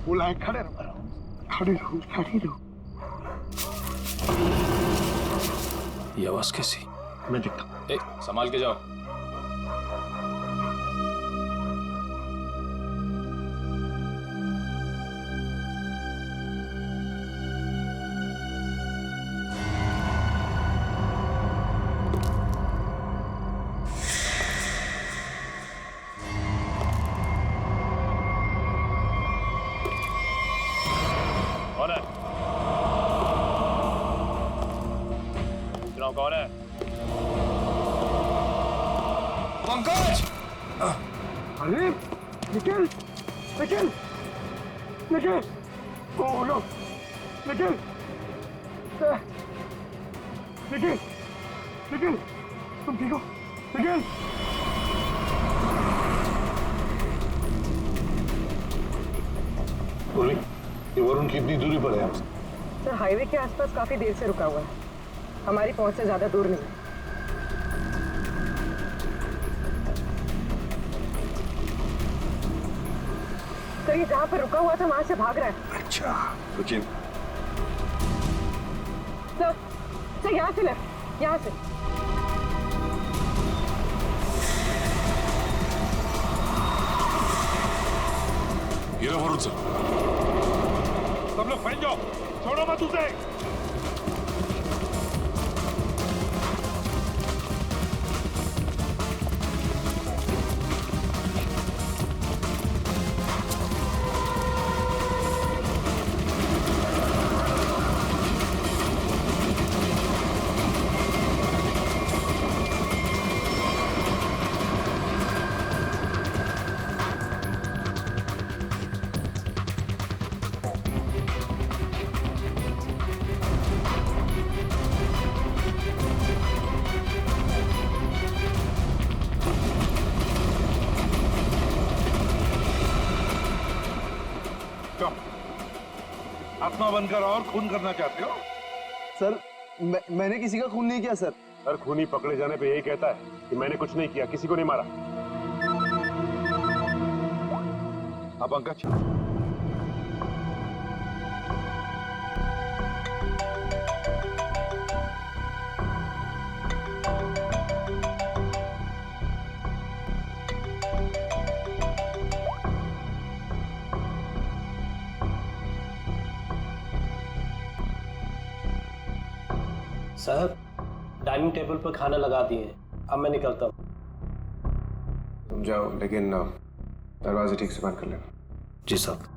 बोला है खड़े रहो, खड़े रहो, खड़े रहो। ये आवाज कैसी? मैं देखता हूँ। संभाल के जाओ। कौन है? कौन है? पंकज! अरे निखिल, निखिल, निखिल, ओ नो, निखिल, निखिल, निखिल, तुम ठीक हो? निखिल, ये वरुण कितनी दूरी पर है हमसे? सर हाईवे के आसपास काफी देर से रुका हुआ है, हमारी पहुंच से ज्यादा दूर नहीं। सर ये जहाँ पर रुका हुआ था वहां से भाग रहा है। अच्छा, रुचिन। सर यहाँ से लेफ्ट, यहाँ से। ये लो वरुण सर। सब लोग फैल जाओ, छोड़ो मत उसे। आत्मा बनकर और खून करना चाहते हो? सर मैंने किसी का खून नहीं किया सर। हर खूनी पकड़े जाने पे यही कहता है कि मैंने कुछ नहीं किया, किसी को नहीं मारा। अब पंकज, साहब डाइनिंग टेबल पर खाना लगा दिए, अब मैं निकलता हूँ। तुम जाओ, लेकिन दरवाजे ठीक से बंद कर लेना। जी साहब।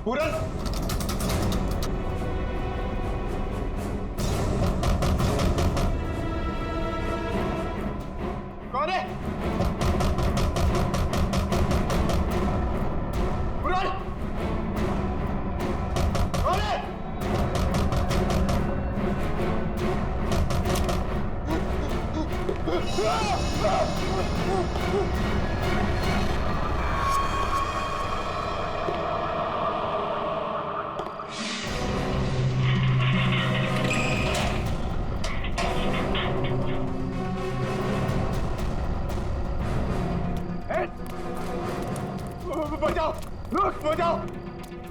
पूरन, कौन है? पूरन, कौन है? बचाओ, रुक, बचाओ,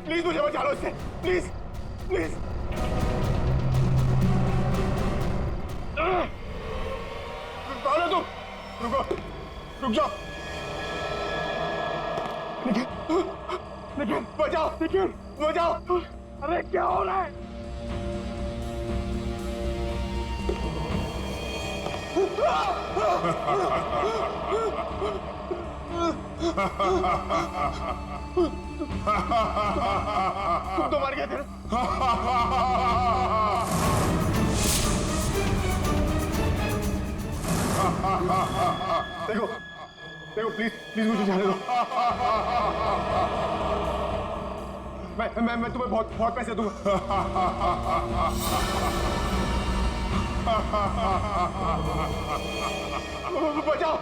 प्लीज मुझे बचा लो इससे, प्लीज, प्लीज। कौन है तुम? रुको, रुक जाओ। निखिल, निखिल, बचाओ, निखिल, बचाओ। अरे क्या हो रहा है? तुम तो मर गए थे। देखो, देखो, प्लीज, प्लीज मुझे जाने दो। मैं तुम्हें बहुत बहुत पैसे दूंगा। बचाओ,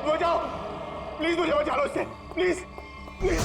बचाओ। प्लीज मुझे बचा लो इससे, प्लीज प्लीज।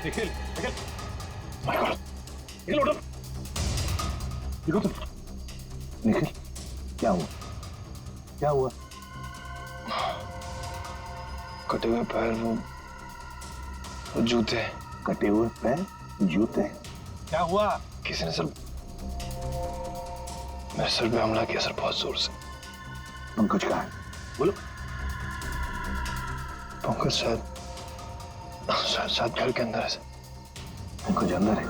निखिल निखिल निखिल उठो, देखो तुम। निखिल, क्या हुआ? क्या हुआ? कटे हुए पैर, वो जूते। कटे हुए पैर, जूते? क्या हुआ? किसी ने सर मेरे सर पे हमला किया सर, बहुत जोर से। पंकज कहाँ है? बोलो। पंकज शायद घर के अंदर है सर। पंकज अंदर है?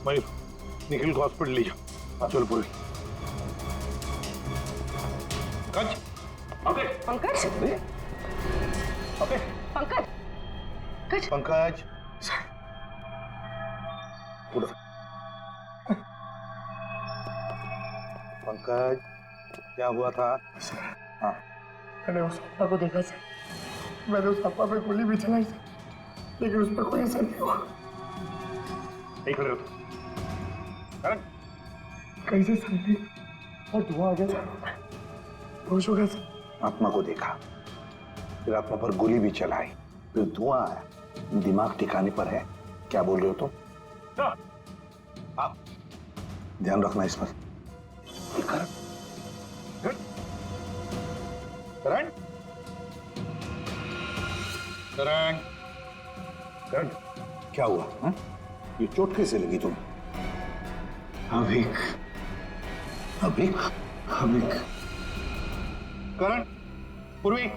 मयूर, निखिल को हॉस्पिटल ले जाओ। चलो पूरी। पंकज, ओके पंकज ओके पंकज पंकज, उठो। पंकज, क्या हुआ था? हाँ, मैंने उस अप्पा को देखा सर, मैंने उस अप्पा पे गोली भी चलाई सर, लेकिन उस पर कोई असर नहीं हुआ। यही खड़े रहो। करण, कैसे समझी और धुआं आ गया सर, होश हो गया सर। आत्मा को देखा, फिर आत्मा पर गोली भी चलाई, फिर धुआं आया, दिमाग ठिकाने पर है। क्या बोल रहे हो तुम? आप ध्यान रखना इस पर। करण, करण, करण, करण, क्या हुआ? हा? ये चोट कैसे लगी तुम्हें? अभिक, अभिक, अभिक। करण, पूर्वी,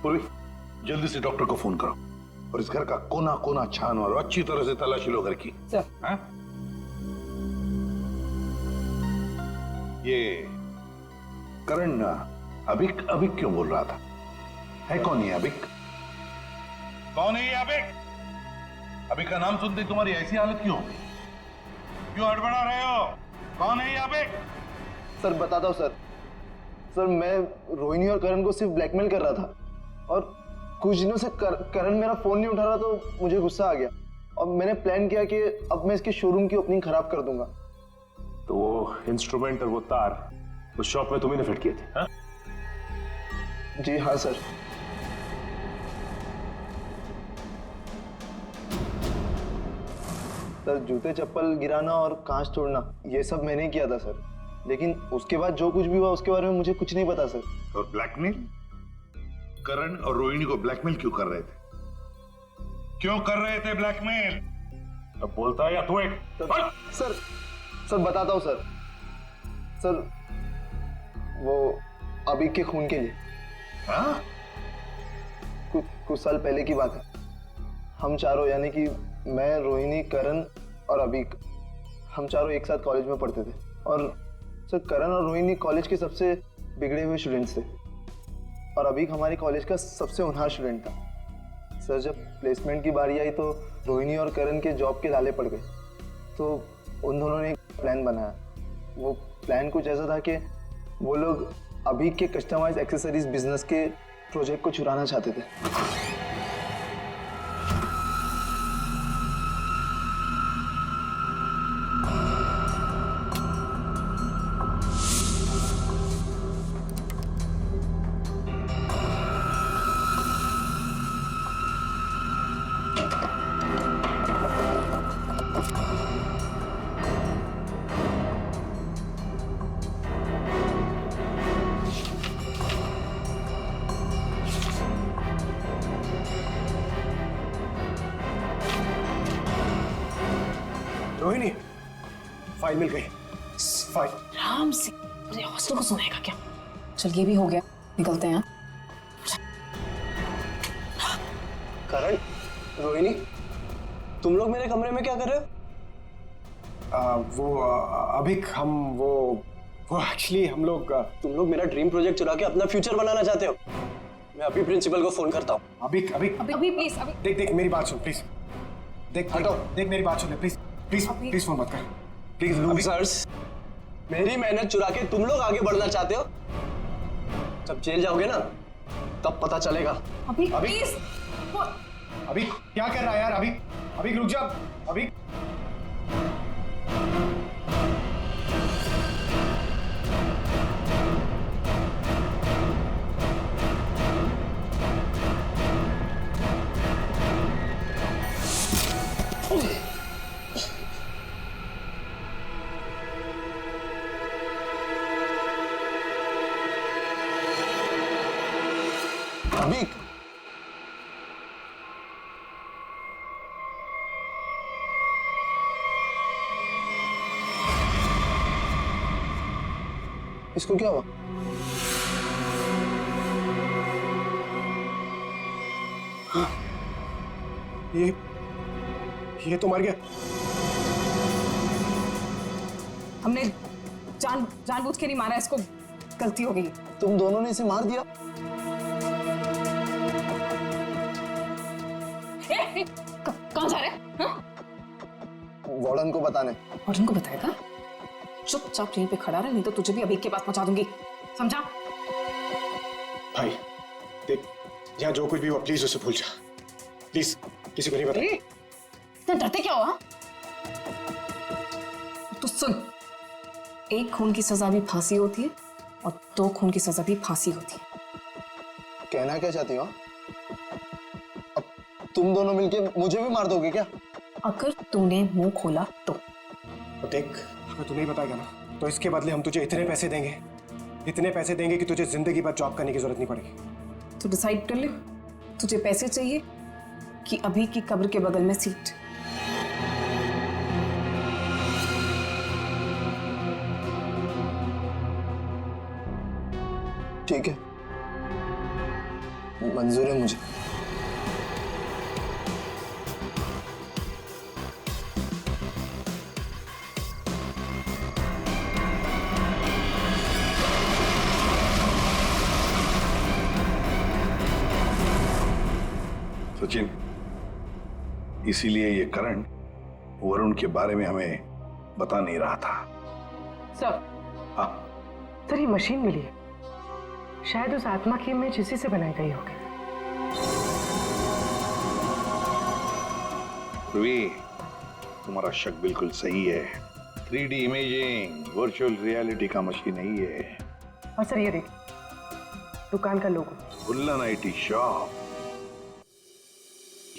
पूर्वी, जल्दी से डॉक्टर को फोन करो और इस घर का कोना कोना छान मारो, अच्छी तरह से तलाशी लो घर की। सर। हाँ? ये करण अभिक अभिक क्यों बोल रहा था? है कौन ये अभिक? कौन है ये अभिक? अभिक का नाम सुनते तुम्हारी ऐसी हालत क्यों हो गई? क्यों हड़बड़ा रहे हो? कौन है ये अभिक? सर बताता हूँ सर। सर मैं रोहिणी और करण को सिर्फ ब्लैकमेल कर रहा था और कुछ दिनों से करण मेरा फोन नहीं उठा रहा तो मुझे गुस्सा आ गया और मैंने प्लान किया कि अब मैं इसके शोरूम की ओपनिंग खराब कर दूंगा। तो वो इंस्ट्रूमेंट और वो तार उस शॉप में तुम्ही ने फिट किए थे? हाँ? जी हाँ सर। सर जूते चप्पल गिराना और कांच तोड़ना ये सब मैंने किया था सर, लेकिन उसके बाद जो कुछ भी हुआ उसके बारे में मुझे कुछ नहीं पता सर। और ब्लैकमेल? करण और रोहिणी को ब्लैकमेल क्यों कर रहे थे? क्यों कर रहे थे ब्लैकमेल? अब बोलता है या तू एक? सर बताता हूँ सर। सर वो अभिक के खून के लिए। हाँ? कुछ साल पहले की बात है। हम चारों यानी कि मैं, रोहिणी, करण और अभिक, हम चारों एक साथ कॉलेज में पढ़ते थे और सर करण और रोहिणी कॉलेज के सबसे बिगड़े हुए स्टूडेंट्स थे और अभिक हमारे कॉलेज का सबसे होनहार स्टूडेंट था। सर जब प्लेसमेंट की बारी आई तो रोहिणी और करण के जॉब के लाले पड़ गए तो उन दोनों ने एक प्लान बनाया। वो प्लान कुछ ऐसा था कि वो लोग अभिक के कस्टमाइज एक्सेसरीज बिजनेस के प्रोजेक्ट को चुराना चाहते थे। रोहिणी, फाइल मिल गई। फाइल। आराम से पूरे हॉस्टल को सुनाएगा क्या? चल ये भी हो गया, निकलते हैं। करण, रोहिणी, तुम लोग मेरे कमरे में क्या कर रहे हो? अभिक वो एक्चुअली हम लोग तुम लोग मेरा ड्रीम प्रोजेक्ट चुरा के अपना फ्यूचर बनाना चाहते हो? मैं अभी प्रिंसिपल को फोन करता हूँ। अभी अभी अभी प्लीज अभी देख देख मेरी बात सुन प्लीज। देख हटो, देख मेरी बात सुन प्लीज प्लीज प्लीज फोन मत कर प्लीज। ऑफिसर्स, मेरी मेहनत चुरा के तुम लोग आगे बढ़ना चाहते हो? जब जेल जाओगे ना तब पता चलेगा। अभी अभी? प्लीज अभी क्या कर रहा है यार? अभी अभी रुक जा। अभी अभी इसको क्या हुआ? ये तो मर गया। हमने जानबूझ के नहीं मारा इसको, गलती हो गई। तुम दोनों ने इसे मार दिया? कहाँ जा रहे हैं? हाँ? वार्डन को बताने। वार्डन को बताएगा? चुपचाप यहीं पे खड़ा रहे, नहीं तो तुझे भी अभी के पास पहुंचा दूंगी, समझा? भाई देख, यहाँ जो कुछ भी हुआ प्लीज उसे भूल जा, प्लीज। किसी को नहीं बता। इतना डरते क्या हुआ? तो सुन, एक खून की सजा भी फांसी होती है और 2 खून की सजा भी फांसी होती है। कहना क्या चाहती हो? अब तुम दोनों मिलके मुझे भी मार दोगे क्या? अगर तूने मुंह खोला तो देख, अगर तू नहीं बताएगा ना तो इसके बदले हम तुझे इतने पैसे देंगे कि तुझे जिंदगी भर जॉब करने की जरूरत नहीं पड़ेगी। तू डिसाइड कर ले, तुझे पैसे चाहिए कि अभी की कब्र के बगल में सीट? ठीक है, मंजूर है मुझे। सचिन, इसीलिए ये करण वरुण के बारे में हमें बता नहीं रहा था। सर, हाँ, सर ये मशीन मिली है, शायद उस आत्मा की इमेज इसी से बनाई गई होगी। ध्रुवी, तुम्हारा शक बिल्कुल सही है। 3D इमेजिंग वर्चुअल रियलिटी का मशीन नहीं है। और सर ये देखिए, दुकान का लोगो। बुल्लन IT शॉप।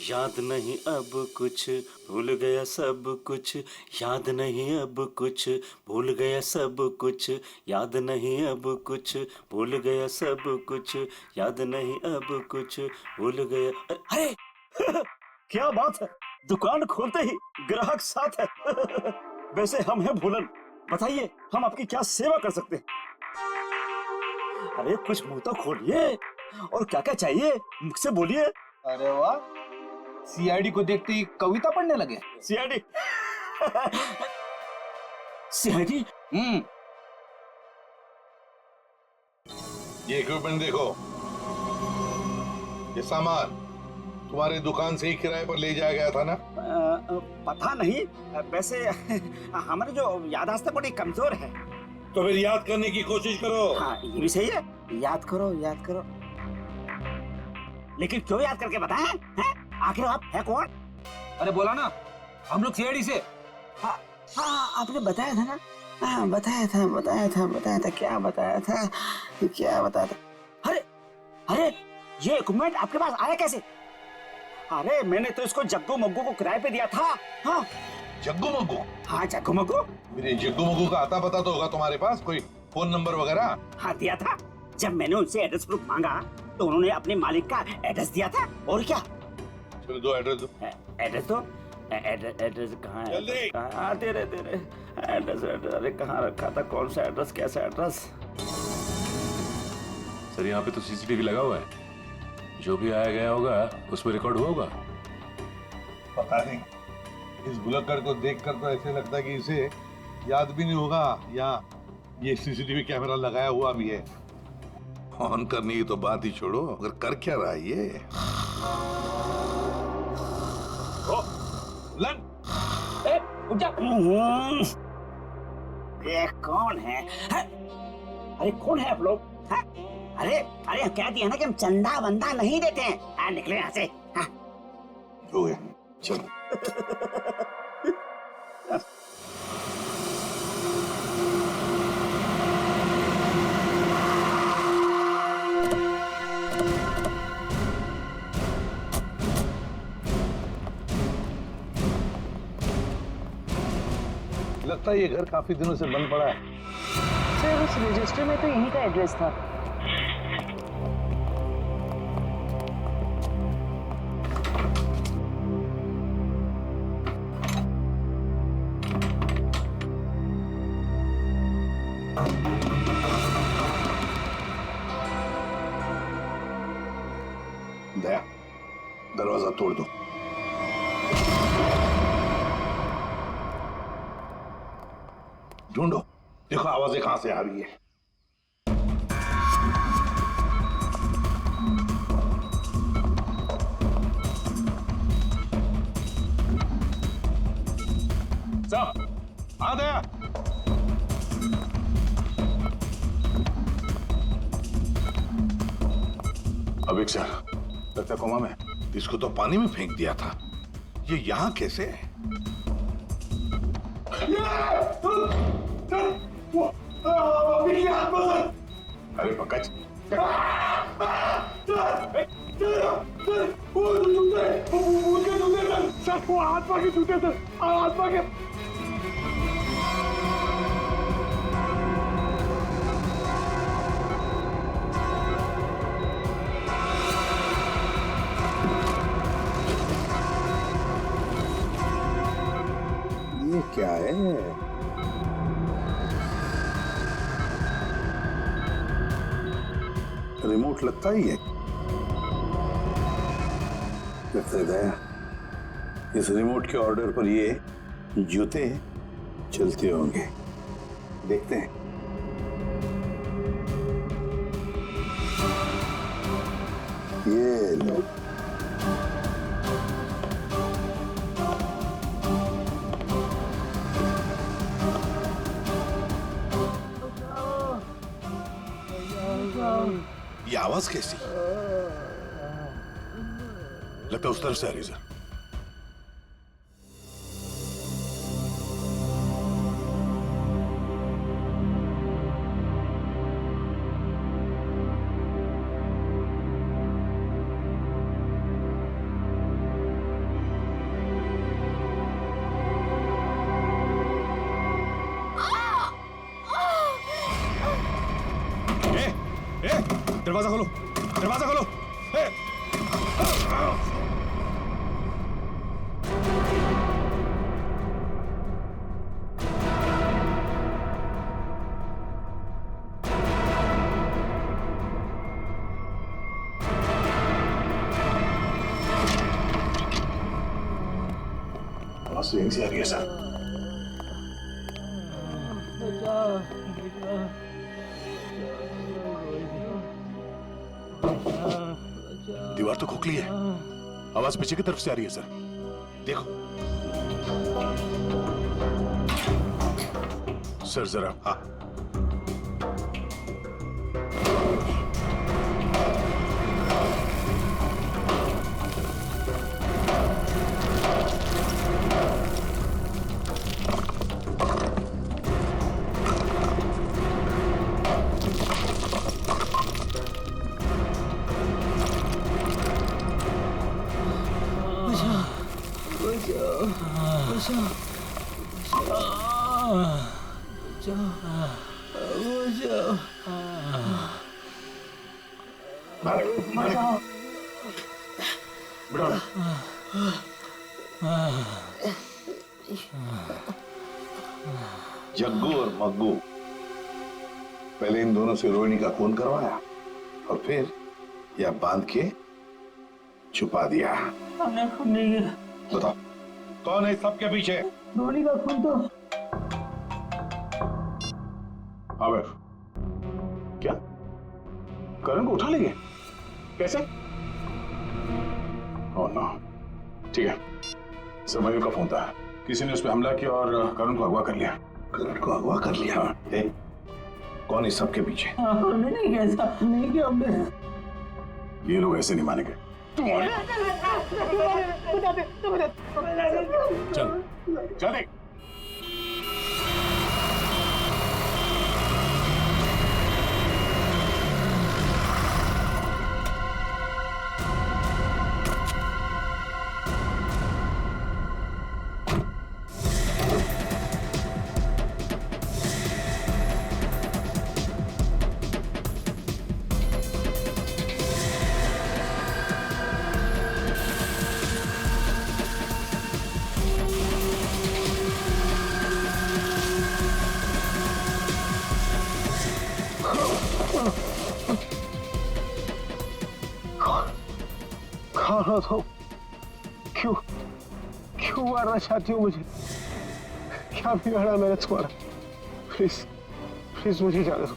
याद नहीं अब कुछ, भूल गया सब कुछ। याद नहीं अब कुछ, भूल गया सब कुछ। याद नहीं अब कुछ, भूल गया सब कुछ। याद नहीं अब कुछ, भूल गया। अरे क्या बात है, दुकान खोलते ही ग्राहक साथ है। वैसे हम हैं भूलन, बताइए हम आपकी क्या सेवा कर सकते हैं? अरे कुछ मुंह तो खोलिए, और क्या क्या चाहिए मुझसे बोलिए। अरे वाह, CID को देखते ही कविता पढ़ने लगे। CID CID? ये इक्विपमेंट देखो, ये सामान तुम्हारे दुकान से ही किराए पर ले जाया गया था ना? पता नहीं, वैसे हमारी जो याददाश्त बड़ी कमजोर है। तो फिर याद करने की कोशिश करो। हाँ ये भी सही है, याद करो याद करो। लेकिन क्यों याद करके बताएं? हैं? आखिर आप है कौन? अरे बोला ना, हम लोग CID से। हाँ आपने बताया था ना। हाँ बताया था। क्या बताया था? अरे अरे ये इक्विपमेंट आपके पास आया कैसे? अरे मैंने तो इसको जग्गू मग्गू को किराए पे दिया था। हाँ जग्गू मग्गू? हाँ जग्गू मग्गू। मेरे जग्गू मग्गू का आता पता तो होगा तुम्हारे पास, कोई फोन नंबर वगैरह? हाँ दिया था, जब मैंने उनसे एड्रेस प्रूफ मांगा तो उन्होंने अपने मालिक का एड्रेस दिया था। और क्या? चलो दो एड्रेस दो। एड्रेस दो। एड्रेस कहाँ है? जल्दी। कहाँ? दे रहे एड्रेस। अरे कहाँ रखा था, कौन सा एड्रेस, कैसा एड्रेस? सर यहाँ पे तो CCTV लगा हुआ है, जो भी आया गया होगा उसमें रिकॉर्ड हुआ होगा। पता नहीं, इस बुलक्कड़ को देखकर तो ऐसे लगता है कि इसे याद भी नहीं होगा या ये CCTV कैमरा लगाया हुआ भी है। फोन करने की तो बात ही छोड़ो, अगर कर क्या रहा है ये? लन ये कौन है? अरे कौन है आप लोग? अरे अरे हम कह दिया ना कि हम चंदा वंदा नहीं देते हैं। निकले यहाँ से। हो गया, चलो। लगता है ये घर काफी दिनों से बंद पड़ा है। सर उस रजिस्टर में तो यहीं का एड्रेस था। दया, दरवाजा तोड़ दो। ढूंढो, देखो आवाजें कहां से आ रही है। सब आ दया। अभिक सर, लगता है कोमा में। इसको तो पानी में फेंक दिया था, ये यहां कैसे है? अरे पकड़। वो आत्मा के जूते थे, आत्मा के। ये क्या है? रिमोट लगता ही है। लगता है दया, इस रिमोट के ऑर्डर पर ये जूते चलते होंगे। देखते हैं। ये लो। ये आवाज कैसी? लगता है उस तरफ से आ रही सर। दरवाजा खोलो, दरवाजा खोलो। आवाज यहीं से आ रही है सर। दीवार तो खोखली है, आवाज पीछे की तरफ से आ रही है सर। देखो सर जरा। हाँ, जग्गू और मग्गू, पहले इन दोनों से रोहिणी का खून करवाया और फिर यह बांध के छुपा दिया। हमने खून नहीं किया। बताओ कौन है सबके पीछे? रोहिणी का खून तो आमिर। क्या करण को उठा लेंगे? कैसे? Oh no. ठीक है, सर मयूर का फोन था, किसी ने उस पर हमला किया और करण को अगवा कर लिया। करण को अगवा कर लिया? कौन इस सब के पीछे? हमने नहीं किया, ऐसा नहीं किया हमने। ये लोग ऐसे नहीं मानेंगे। चल चल देख। खाना तो क्यों क्यों मारना चाहती हो मुझे? क्या बिगाड़ा मैंने तुम्हारा? प्लीज प्लीज मुझे जाने दो।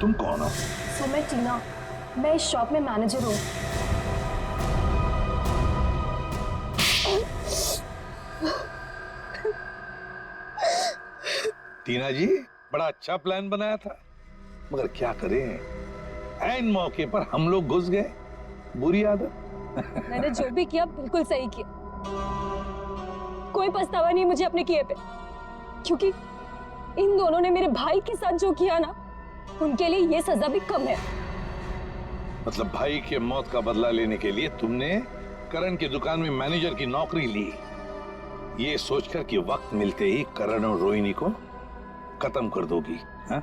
तुम कौन हो? सर मैं टीना, मैं इस शॉप में मैनेजर हूँ। टीना जी, बड़ा अच्छा प्लान बनाया था, मगर क्या करें, ऐन मौके पर हम लोग घुस गए। बुरी आदत। मैंने जो भी किया बिल्कुल सही किया, कोई पछतावा नहीं मुझे अपने किए पे, क्योंकि इन दोनों ने मेरे भाई के साथ जो किया ना, उनके लिए ये सजा भी कम है। मतलब भाई के मौत का बदला लेने के लिए तुमने करण की दुकान में मैनेजर की नौकरी ली, ये सोचकर कि वक्त मिलते ही करण और रोहिणी को खत्म कर दोगी, हाँ?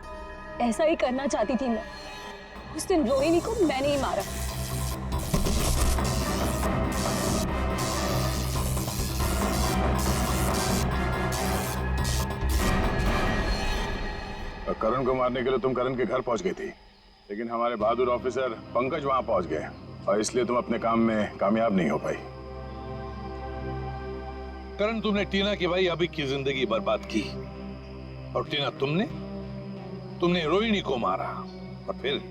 ऐसा ही करना चाहती थी मैं। उस दिन रोहिणी को मैंने ही मारा। करण को मारने के लिए तुम करण के घर पहुंच गई थी, लेकिन हमारे बहादुर ऑफिसर पंकज वहां पहुंच गए और इसलिए तुम अपने काम में कामयाब नहीं हो पाई। करण, तुमने टीना की भाई अभी की जिंदगी बर्बाद की, और टीना तुमने रोहिणी को मारा और फिर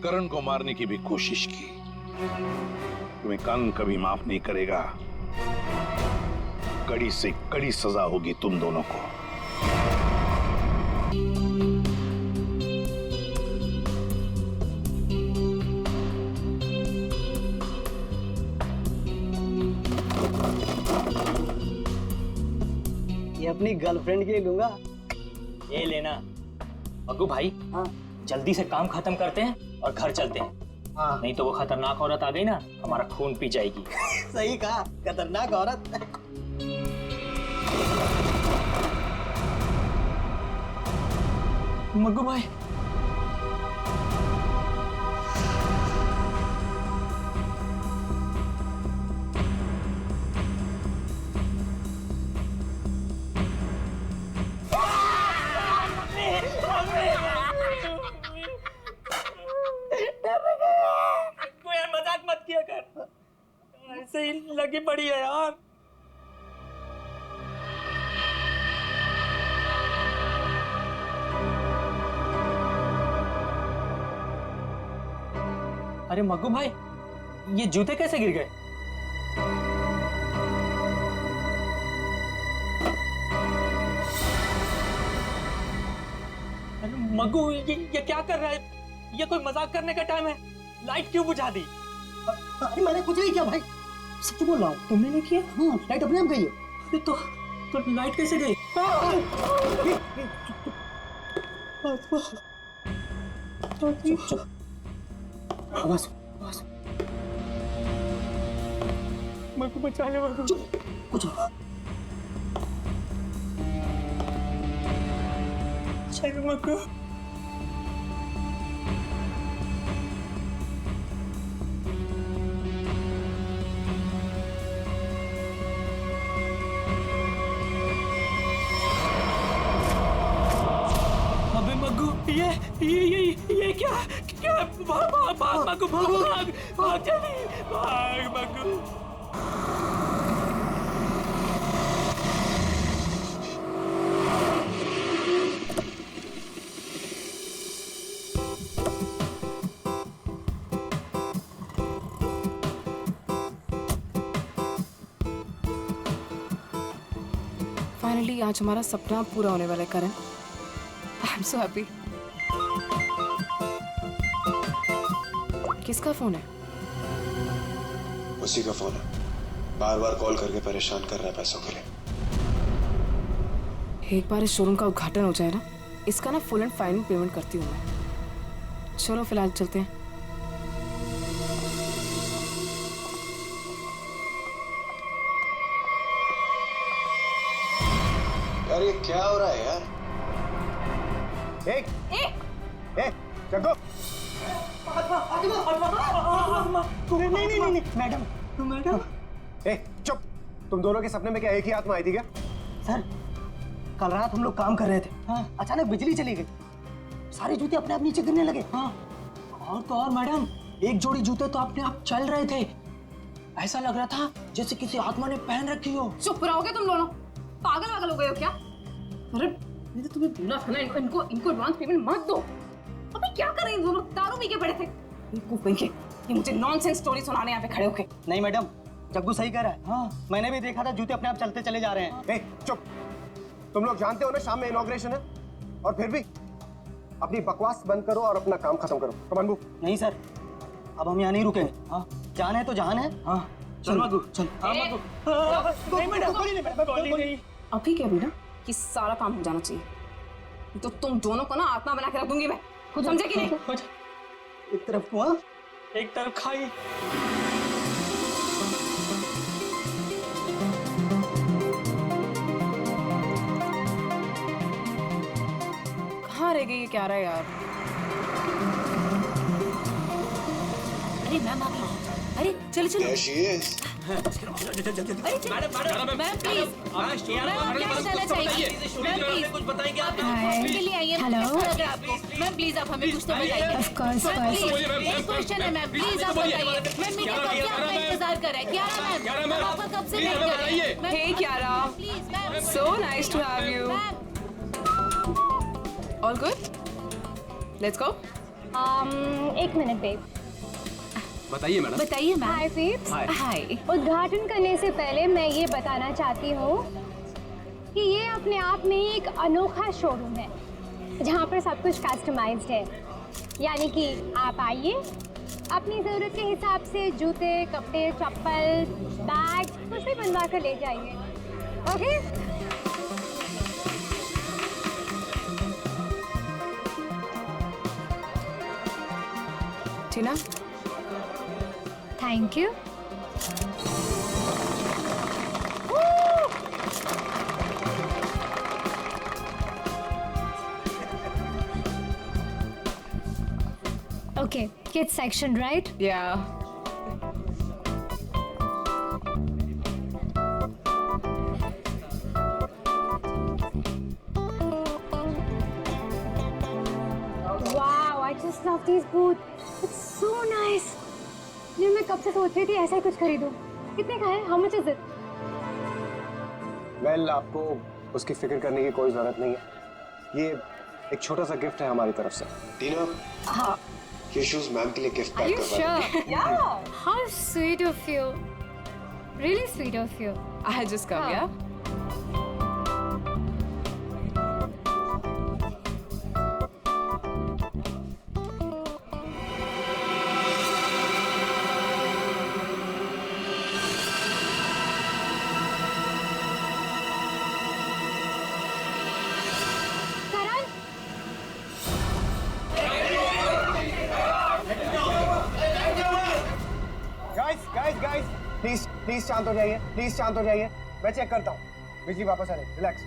करण को मारने की भी कोशिश की। तुम्हें कानून कभी माफ नहीं करेगा, कड़ी से कड़ी सजा होगी तुम दोनों को। ये अपनी गर्लफ्रेंड के लिए लूंगा। ये लेना। अग्गू भाई, हाँ? जल्दी से काम खत्म करते हैं और घर चलते हैं। हाँ। नहीं तो वो खतरनाक औरत आ गई ना, हमारा खून पी जाएगी। सही कहा, खतरनाक औरत। मग्गू भाई, यार मजाक मत किया कर, ऐसे ही लगी पड़ी है यार। अरे मग्गू भाई, ये जूते कैसे गिर गए? अरे मग्गू, ये क्या कर रहा है? ये कोई मजाक करने का टाइम है? लाइट क्यों बुझा दी? अरे मैंने कुछ नहीं किया भाई, सच बोल रहा हूँ। तुमने नहीं किया? हाँ, लाइट अपने आप गई है। अरे तो लाइट कैसे गई? आवाज मग्गू बचा ले मग्गू। कुछ मग्गू। ये क्या क्या भाग मग्गू भाग जल्दी भाग मग्गू। फाइनली आज हमारा सपना पूरा होने वाला है Karan. I am so happy. किसका फोन है? उसी का फोन है, बार बार कॉल करके परेशान कर रहा है पैसों के लिए। एक बार इस शोरूम का उद्घाटन हो जाए ना, इसका ना फुल एंड फाइनल पेमेंट करती हूँ मैं। चलो फिलहाल चलते हैं। यार ये क्या हो रहा है यार? जग्गू नहीं मैडम चुप। तुम दोनों के सपने में क्या एक ही आत्मा आई थी क्या? सर कल रात हम लोग काम कर रहे थे, अचानक बिजली चली गई, सारे जूते अपने आप नीचे गिरने लगे। और तो और मैडम, एक जोड़ी जूते तो अपने आप चल रहे थे, ऐसा लग रहा था जैसे किसी आत्मा ने पहन रखी हो। चुप रहोगे तुम दोनों? पागल वागल हो गए हो क्या? अरे मैंने तो तुम्हें बोला था ना इनको एडवांस पेमेंट मत दो। अबे क्या कर रहे हैं दोनों? दारू पी के पड़े थे। ये मुझे नॉनसेंस स्टोरी सुनाने यहाँ पे खड़े होके। नहीं मैडम, जग्गू सही कह रहा है। हाँ मैंने भी देखा था, जूते अपने आप चलते चले जा रहे हैं। चुप। तुम लोग जानते हो ना शाम में इनॉग्रेशन है, और फिर भी अपनी बकवास बंद करो और अपना काम खत्म करो। कमान मूव। नहीं सर, अब हम यहाँ नहीं रुकेंगे। हाँ जान है तो जान है। हाँ चल मग्गू चल। अभी क्या बेटा कि सारा काम हो जाना चाहिए, तो तुम दोनों को ना आत्मा बना के रख दूंगी मैं। खुद समझे कि नहीं? एक तरफ कुआं, एक तरफ खाई। कहाँ रह गई ये क्या रहा है यार? अरे मैम आ गई। अरे चलो चलो। There she is. Ma'am please, ma'am क्या बताना चाहिए? मैम प्लीज कुछ बताएंगे आप? के लिए आइए। हेलो मैम प्लीज आप हमें कुछ तो बताइए। ऑफ कोर्स एक क्वेश्चन है मैम, प्लीज आप बताइए। मैम मीडिया कब से आपका इंतजार कर रहा है? क्यारा मैम, हम आपका कब से वेट कर रहे हैं? Hey Kiara, please ma'am. so nice to have you. All good? Let's go. एक मिनट बेब। बताइए मैडम। बताइए मैम। हाय पीप्स। हाय। उद्घाटन करने से पहले मैं ये बताना चाहती हूँ कि ये अपने आप में ही एक अनोखा शोरूम है जहाँ पर सब कुछ कस्टमाइज्ड है। यानी कि आप आइए, अपनी ज़रूरत के हिसाब से जूते, कपड़े, चप्पल, बैग कुछ भी बनवा कर ले जाइए। Okay? Tina, thank you. Okay, kids section, right? Yeah. Wow, I just love these boots. It's so nice. ये मैं कब से सोच रही थी ऐसा ही कुछ खरीदूं। कितने का है? How much is it? Well, आपको उसकी फिक्र करने की कोई जरूरत नहीं है। ये एक छोटा सा गिफ्ट है हमारी तरफ से। टीना, हाँ। ये शूज मैम के लिए गिफ्ट Are पैक you करवा sure? Yeah. How sweet of you. Really sweet of you. I just come, yeah? Karan? Guys, please शांत हो जाइए। प्लीज शांत हो जाइए। मैं चेक करता हूँ। बिजली वापस आ रही है। रिलैक्स।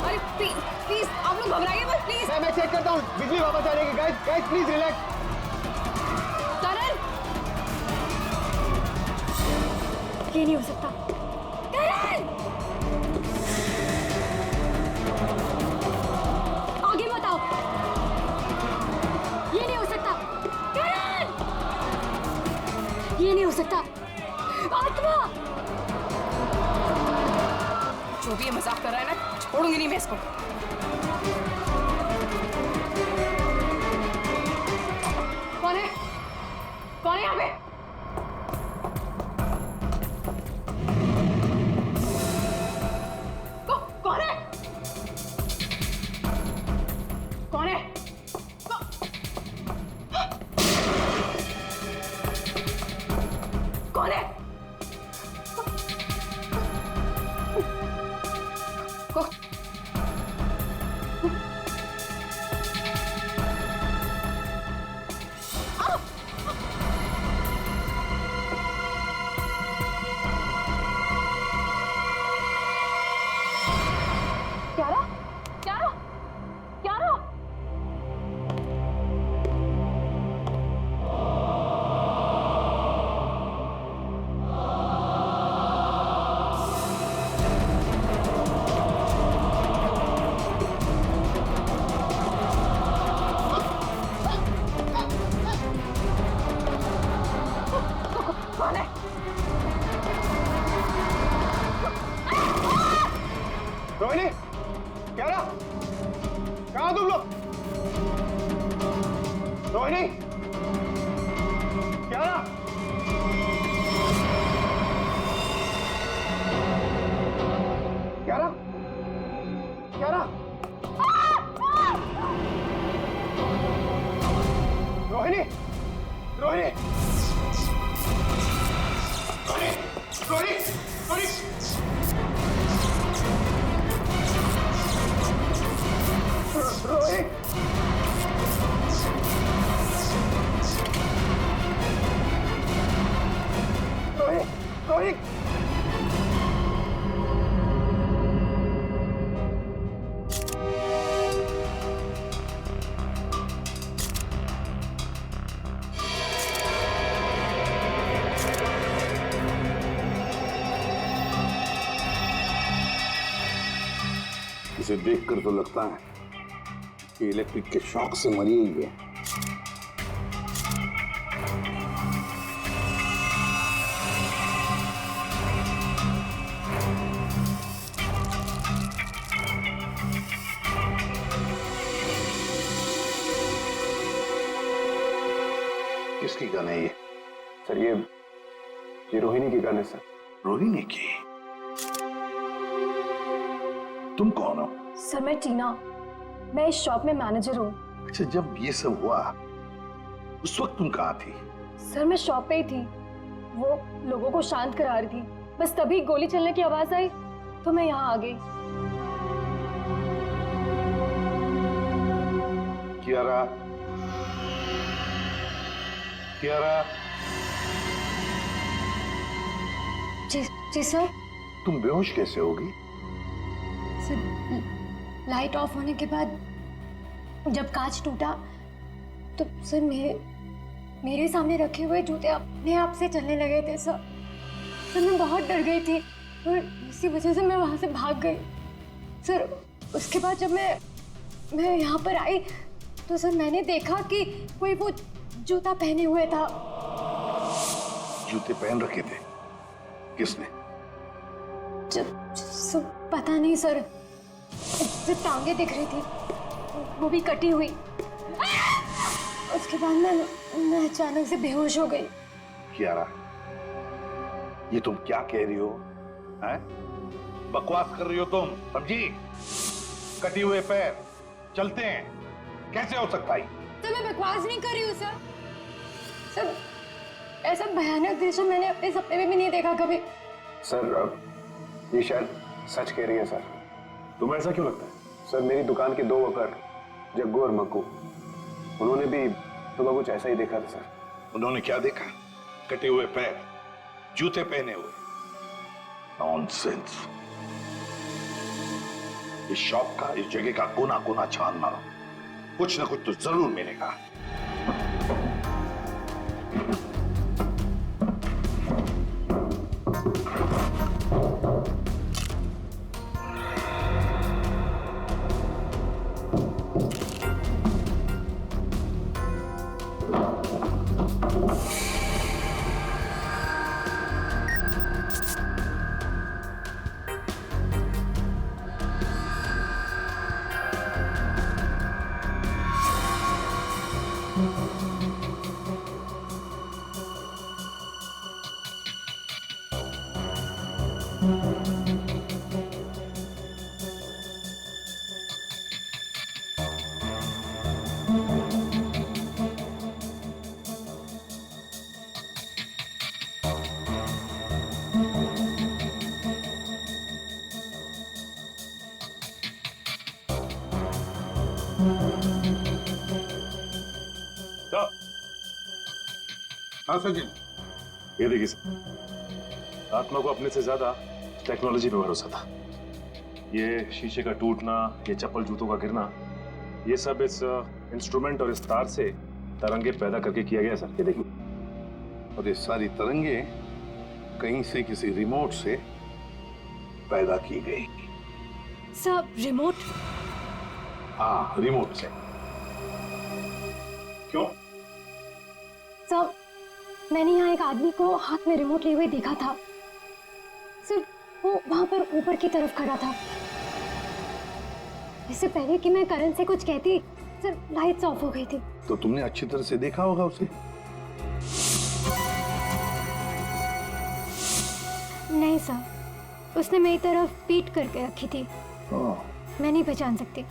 अरे प्लीज आप लोग घबराइए मत प्लीज। मैं चेक करता हूँ। बिजली वापस आ जाएगी। Guys please relax. करण ये नहीं हो सकता। करण! आगे मत आओ। ये नहीं हो सकता। करण! ये नहीं हो सकता। आत्मा! जो भी ये मजाक कर रहा है ना, छोड़ूंगी नहीं मैं इसको। कौन है? कौन है यहाँ पे? कौन है? कौन है? कौन है? क्यारा? क्यारा? क्यारा? कौन है? रोहिणी, क्यारा, कहाँ तुम लोग? रोहिणी, क्यारा, क्यारा, क्यारा, रोहिणी, रोहिणी, रोहिणी, रोहिणी, रोहिणी। रोहित, रोहित, रोहित, इसे देखकर तो लगता है कि इलेक्ट्रिक के शॉक से मरी ही है। किसकी गन है ये? सर ये रोहिणी की गन है सर। रोहिणी की? तुम कौन हो? सर मैं टीना, मैं इस शॉप में मैनेजर हूँ। अच्छा, जब ये सब हुआ उस वक्त तुम कहाँ थी? सर मैं शॉप पे ही थी, वो लोगों को शांत करा रही थी। बस तभी गोली चलने की आवाज आई तो मैं यहाँ आ गई। कियारा, कियारा, जी सर। तुम बेहोश कैसे होगी? सर लाइट ऑफ होने के बाद जब कांच टूटा तो सर मेरे सामने रखे हुए जूते अपने आप से चलने लगे थे सर। मैं बहुत डर गई थी और इसी वजह से मैं वहां से भाग गई सर। उसके बाद जब मैं यहाँ पर आई तो सर मैंने देखा कि कोई वो जूता पहने हुए था। जूते पहन रखे थे? किसने? पता नहीं सर, सिर्फ टांगे दिख रही थी, वो भी कटी हुई। उसके बाद मैं अचानक से बेहोश हो गई। कियारा, ये तुम क्या कह रही हो? हैं? बकवास कर रही हो तुम, समझी? कटी हुए पैर चलते हैं, कैसे हो सकता है? तो मैं बकवास नहीं कर रही हूँ सर। सर ऐसा भयानक दृश्य मैंने अपने सपने में भी नहीं देखा कभी। सर ये शायद सच कह रही है सर। तुम्हें ऐसा क्यों लगता है? सर मेरी दुकान के 2 वर्कर जग्गू और मक्कू, उन्होंने भी सुबह कुछ ऐसा ही देखा था सर। उन्होंने क्या देखा? कटे हुए पैर, जूते पहने हुए? नॉनसेंस। इस शॉप का, इस जगह का कोना कोना छान मारो, कुछ ना कुछ तो जरूर मिलेगा। हाँ सचिन, ये देखिए सर, आत्मा को अपने से ज्यादा टेक्नोलॉजी पे भरोसा था। ये शीशे का टूटना, ये चप्पल जूतों का गिरना, ये सब इस इंस्ट्रूमेंट और इस तार से तरंगे पैदा करके किया गया सर। ये देखिए, और ये सारी तरंगे कहीं से किसी रिमोट से पैदा की गई। सब रिमोट? हाँ, रिमोट से। क्यों? सब मैंने यहाँ एक आदमी को हाथ में रिमोट लिए हुए देखा था। सिर्फ वो वहां पर ऊपर की तरफ खड़ा था। इससे पहले कि मैं करण से कुछ कहती, सिर्फ लाइट्स ऑफ हो गई थी। तो तुमने अच्छी तरह से देखा होगा उसे? नहीं सर, उसने मेरी तरफ पीठ करके रखी थी। मैं नहीं पहचान सकती।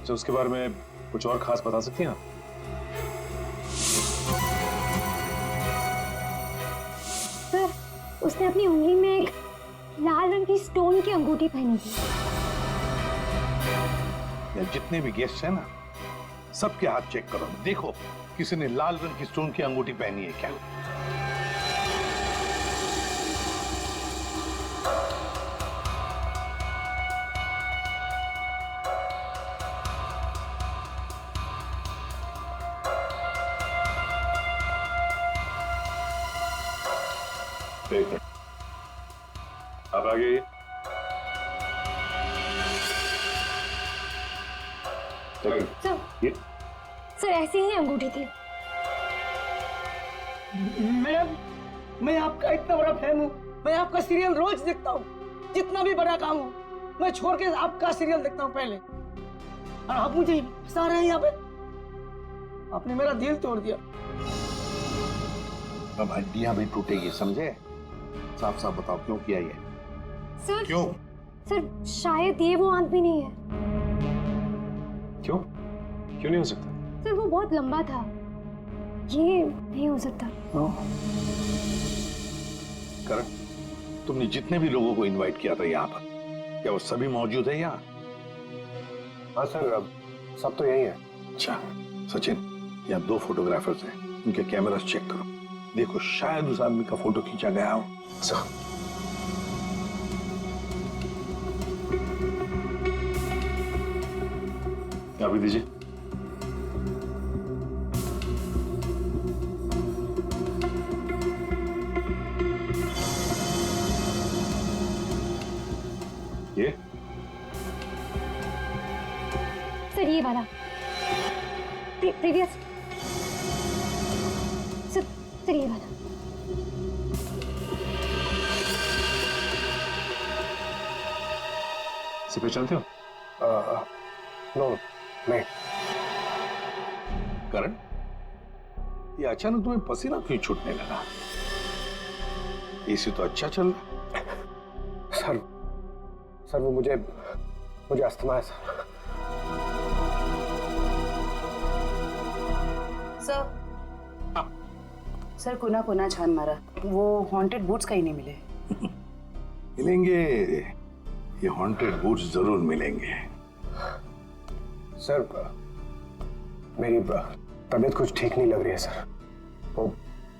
तो उसके बारे में कुछ और खास बता सकती हैं आप? सर, उसने अपनी उंगली में एक लाल रंग की स्टोन की अंगूठी पहनी थी। या जितने भी गेस्ट हैं ना, सबके हाथ चेक करो, देखो किसी ने लाल रंग की स्टोन की अंगूठी पहनी है क्या? एक मिनट, आप आगे आइए। सर ऐसी ही अंगूठी थी। मैडम, मैं आपका इतना बड़ा फैन हूँ। मैं आपका सीरियल रोज देखता हूँ। जितना भी बड़ा काम हो, मैं छोड़ के आपका सीरियल देखता हूँ पहले। और आप मुझे फंसा रहे हैं यहाँ पे। आपने मेरा दिल तोड़ दिया। अब हड्डियां भी टूटेगी, समझे? साफ साफ बताओ, क्यों किया ये? सर, क्यों? सर शायद ये वो आदमी नहीं है। क्यों? क्यों नहीं हो सकता? सर वो बहुत लंबा था, ये नहीं हो सकता। करण, तुमने जितने भी लोगों को इनवाइट किया था यहाँ पर, क्या वो सभी मौजूद है यहाँ? हाँ सर, अब सब तो यही है। अच्छा सचिन, यहाँ 2 फोटोग्राफर्स हैं, उनके कैमरास चेक करो, देखो शायद उस आदमी का फोटो खींचा गया हो। अभी दीजिए। ये सर ये वाला प्रीवियस। सर ये वाला। इसे पहचानते हो? नो, नहीं। करण, ये अचानक तुम्हें पसीना क्यों छूटने लगा? एसी तो अच्छा चल रहा। सर वो मुझे अस्थमा है सर। सर कुना कुना छान मारा, वो हॉन्टेड बूट्स कहीं नहीं मिले। मिलेंगे, ये हॉन्टेड बूट्स जरूर मिलेंगे। सर मेरी तबीयत कुछ ठीक नहीं लग रही है सर। वो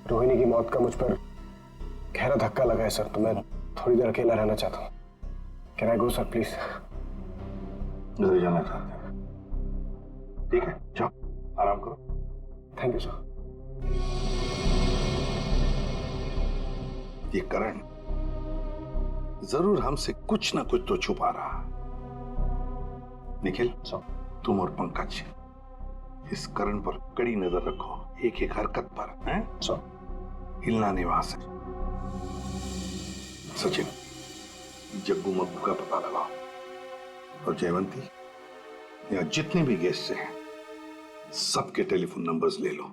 रोहिणी की मौत का मुझ पर गहरा धक्का लगा है सर, तो मैं थोड़ी देर अकेला रहना चाहता हूँ। Can I go sir please? घर जाना चाहते हैं? ठीक है, जाओ आराम करो। Thank you sir. ये करण जरूर हमसे कुछ ना कुछ तो छुपा रहा। निखिल, तुम और पंकज इस करण पर कड़ी नजर रखो, एक एक हरकत पर, हैं? हिलना नहीं वहां से। सचिन, जग्गू मग्गू का पता लगाओ, और जयवंती, यहाँ जितने भी गेस्ट हैं सबके टेलीफोन नंबर्स ले लो।